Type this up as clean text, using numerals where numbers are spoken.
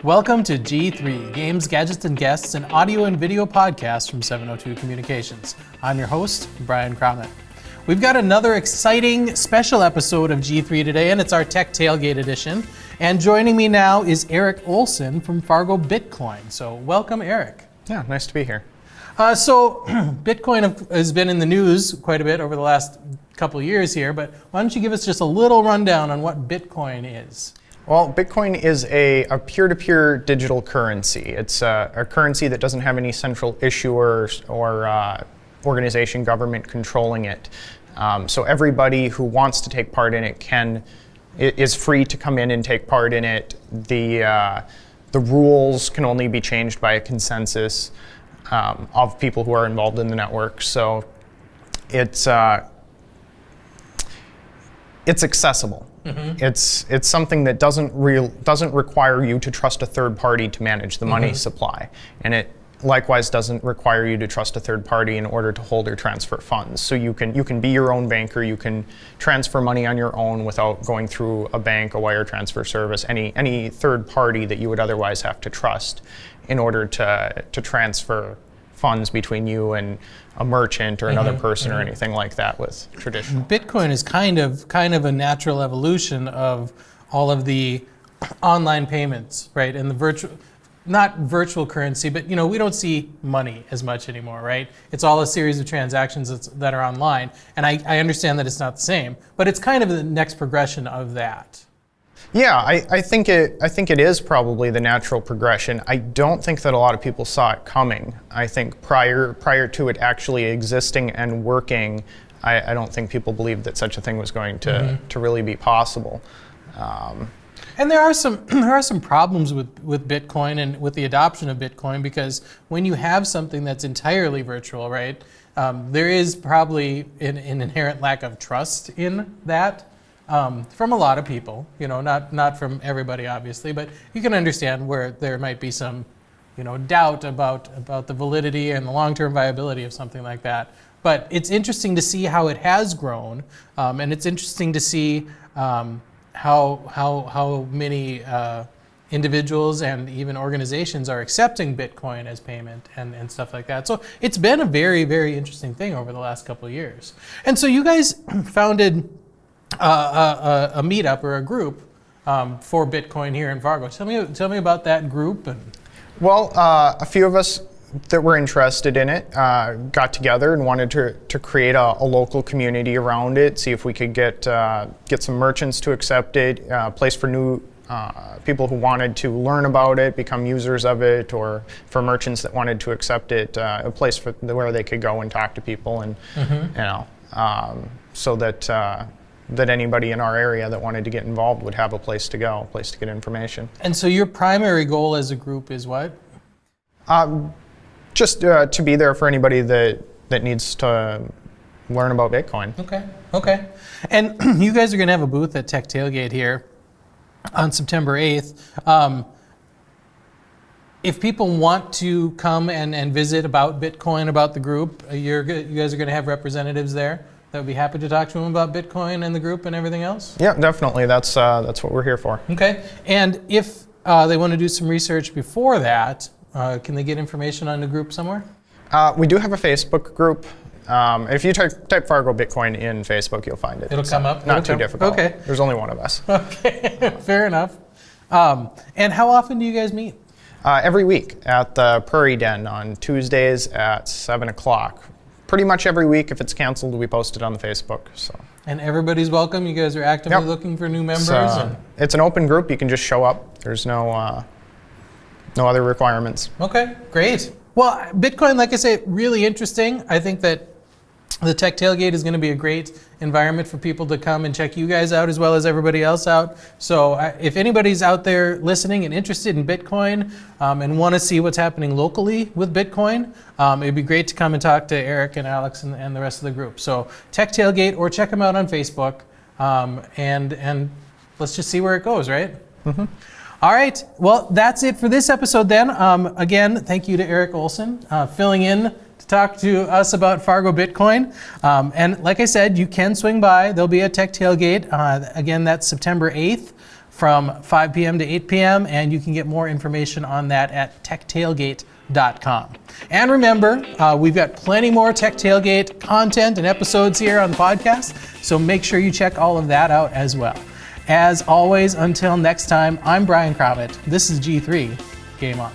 Welcome to G3, Games, Gadgets, and Guests, an audio and video podcast from 702 Communications. I'm your host, Brian Crommett. We've got another exciting special episode of G3 today, and it's our Tech Tailgate edition. And joining me now is Eric Olson from Fargo Bitcoin. So welcome, Eric. Yeah, nice to be here. So Bitcoin has been in the news quite a bit over the last couple of years here, but why don't you give us just a little rundown on what Bitcoin is? Well, Bitcoin is a peer-to-peer digital currency. It's a currency that doesn't have any central issuer or organization, government controlling it. So everybody who wants to take part in it is free to come in and take part in it. The rules can only be changed by a consensus of people who are involved in the network. So it's accessible. Mm-hmm. It's something that doesn't require you to trust a third party to manage the money supply, and it likewise doesn't require you to trust a third party in order to hold or transfer funds. So you can be your own banker. You can transfer money on your own without going through a bank, a wire transfer service, any third party that you would otherwise have to trust in order to transfer funds between you and a merchant or another person or anything like that with traditional. Bitcoin is kind of a natural evolution of all of the online payments, right? And the not virtual currency, but we don't see money as much anymore, right? It's all a series of transactions that are online. And I understand that it's not the same, but it's kind of the next progression of that. Yeah, I think it is probably the natural progression. I don't think that a lot of people saw it coming. I think prior to it actually existing and working, I don't think people believed that such a thing was going to really be possible. And there are some problems with Bitcoin and with the adoption of Bitcoin, because when you have something that's entirely virtual, right, there is probably an inherent lack of trust in that. From a lot of people, not from everybody, obviously, but you can understand where there might be some, doubt about the validity and the long-term viability of something like that. But it's interesting to see how it has grown, and it's interesting to see how many individuals and even organizations are accepting Bitcoin as payment and stuff like that. So it's been a very, very interesting thing over the last couple of years. And so you guys founded a meetup or a group for Bitcoin here in Fargo. Tell me about that group. Well, a few of us that were interested in it got together and wanted to create a local community around it, see if we could get some merchants to accept it, a place for new people who wanted to learn about it, become users of it, or for merchants that wanted to accept it, a place where they could go and talk to people, and so that anybody in our area that wanted to get involved would have a place to go, a place to get information. And so your primary goal as a group is what? Just to be there for anybody that needs to learn about Bitcoin. Okay. And you guys are going to have a booth at Tech Tailgate here on September 8th. If people want to come and visit about Bitcoin, about the group, you guys are going to have representatives there that would be happy to talk to them about Bitcoin and the group and everything else? Yeah, definitely. That's what we're here for. Okay. And if they want to do some research before that, can they get information on the group somewhere? We do have a Facebook group. If you type Fargo Bitcoin in Facebook, you'll find it. It'll come up? Not too difficult. Okay. There's only one of us. Okay, fair enough. And how often do you guys meet? Every week at the Prairie Den on Tuesdays at 7 o'clock. Pretty much every week. If it's canceled, we post it on the Facebook. So. And everybody's welcome? You guys are actively looking for new members? It's an open group. You can just show up. There's no other requirements. Okay, great. Well, Bitcoin, like I say, really interesting. I think that the Tech Tailgate is going to be a great environment for people to come and check you guys out as well as everybody else out. So if anybody's out there listening and interested in Bitcoin and want to see what's happening locally with Bitcoin, it'd be great to come and talk to Eric and Alex and the rest of the group. So Tech Tailgate, or check them out on Facebook, and let's just see where it goes, right? Mm-hmm. All right. Well, that's it for this episode then. Again, thank you to Eric Olson filling in to talk to us about Fargo Bitcoin. And like I said, you can swing by. There'll be a Tech Tailgate. Again, that's September 8th from 5 p.m. to 8 p.m., and you can get more information on that at techtailgate.com. And remember, we've got plenty more Tech Tailgate content and episodes here on the podcast, so make sure you check all of that out as well. As always, until next time, I'm Brian Crommett. This is G3. Game on.